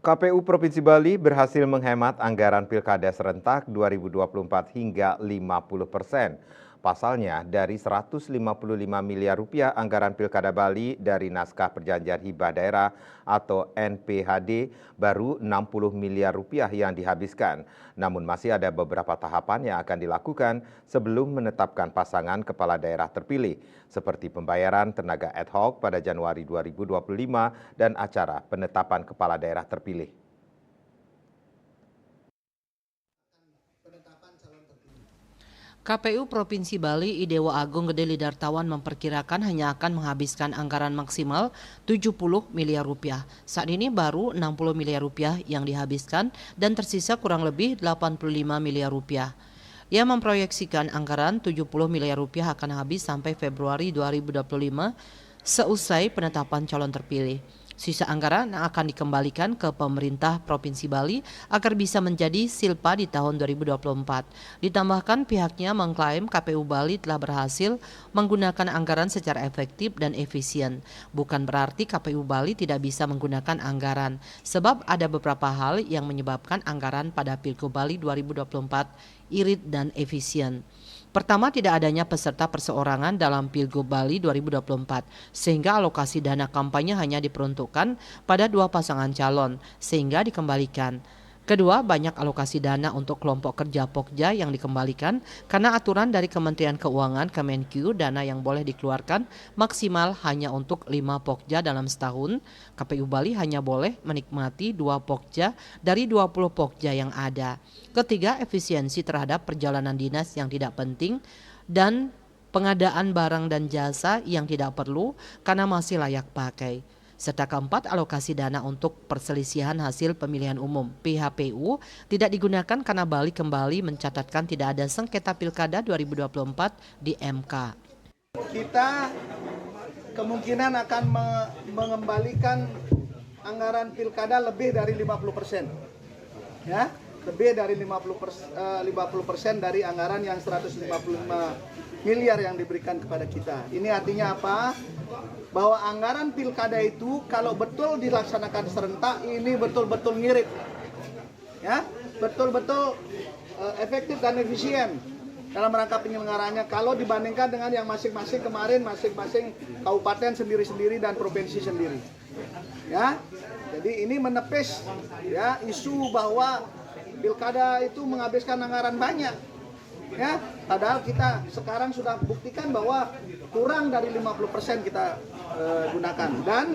KPU Provinsi Bali berhasil menghemat anggaran Pilkada serentak 2024 hingga 50%. Pasalnya, dari 155 miliar rupiah anggaran Pilkada Bali dari naskah perjanjian hibah daerah atau NPHD, baru 60 miliar rupiah yang dihabiskan. Namun masih ada beberapa tahapan yang akan dilakukan sebelum menetapkan pasangan kepala daerah terpilih, seperti pembayaran tenaga ad hoc pada Januari 2025 dan acara penetapan kepala daerah terpilih. KPU Provinsi Bali Idewa Agung Gede Lidartawan memperkirakan hanya akan menghabiskan anggaran maksimal 70 miliar rupiah. Saat ini baru 60 miliar rupiah yang dihabiskan dan tersisa kurang lebih 85 miliar rupiah. Ia memproyeksikan anggaran 70 miliar rupiah akan habis sampai Februari 2025 seusai penetapan calon terpilih. Sisa anggaran akan dikembalikan ke pemerintah Provinsi Bali agar bisa menjadi silpa di tahun 2024. Ditambahkan pihaknya mengklaim KPU Bali telah berhasil menggunakan anggaran secara efektif dan efisien. Bukan berarti KPU Bali tidak bisa menggunakan anggaran, sebab ada beberapa hal yang menyebabkan anggaran pada Pilgub Bali 2024 irit dan efisien. Pertama, tidak adanya peserta perseorangan dalam Pilgub Bali 2024, sehingga alokasi dana kampanye hanya diperuntukkan pada 2 pasangan calon, sehingga dikembalikan. Kedua, banyak alokasi dana untuk kelompok kerja Pokja yang dikembalikan karena aturan dari Kementerian Keuangan Kemenkyu dana yang boleh dikeluarkan maksimal hanya untuk 5 Pokja dalam setahun. KPU Bali hanya boleh menikmati 2 Pokja dari 20 Pokja yang ada. Ketiga, efisiensi terhadap perjalanan dinas yang tidak penting dan pengadaan barang dan jasa yang tidak perlu karena masih layak pakai. Serta keempat, alokasi dana untuk perselisihan hasil pemilihan umum (PHPU) tidak digunakan karena Bali kembali mencatatkan tidak ada sengketa Pilkada 2024 di MK. Kita kemungkinan akan mengembalikan anggaran Pilkada lebih dari 50%. Ya, lebih dari 50% dari anggaran yang 155 miliar yang diberikan kepada kita. Ini artinya apa? Bahwa anggaran pilkada itu kalau betul dilaksanakan serentak ini betul-betul ngirit, ya, betul-betul efektif dan efisien dalam rangka penyelenggaranya kalau dibandingkan dengan yang masing-masing kemarin masing-masing kabupaten sendiri-sendiri dan provinsi sendiri, ya. Jadi ini menepis ya isu bahwa pilkada itu menghabiskan anggaran banyak. Ya, padahal kita sekarang sudah buktikan bahwa kurang dari 50% kita gunakan, dan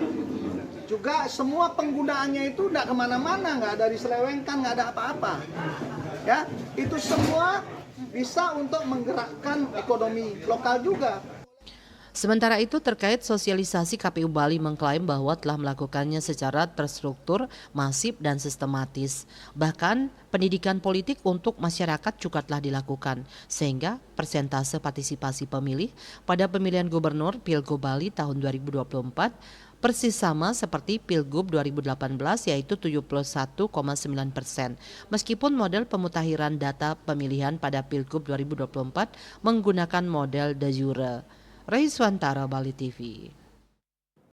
juga semua penggunaannya itu tidak kemana-mana, nggak ada diselewengkan, nggak ada apa-apa. Ya, itu semua bisa untuk menggerakkan ekonomi lokal juga. Sementara itu terkait sosialisasi, KPU Bali mengklaim bahwa telah melakukannya secara terstruktur, masif dan sistematis. Bahkan pendidikan politik untuk masyarakat juga telah dilakukan, sehingga persentase partisipasi pemilih pada pemilihan gubernur Pilgub Bali tahun 2024 persis sama seperti Pilgub 2018 yaitu 71,9%. Meskipun model pemutakhiran data pemilihan pada Pilgub 2024 menggunakan model de jure. Raiswantara, Bali TV.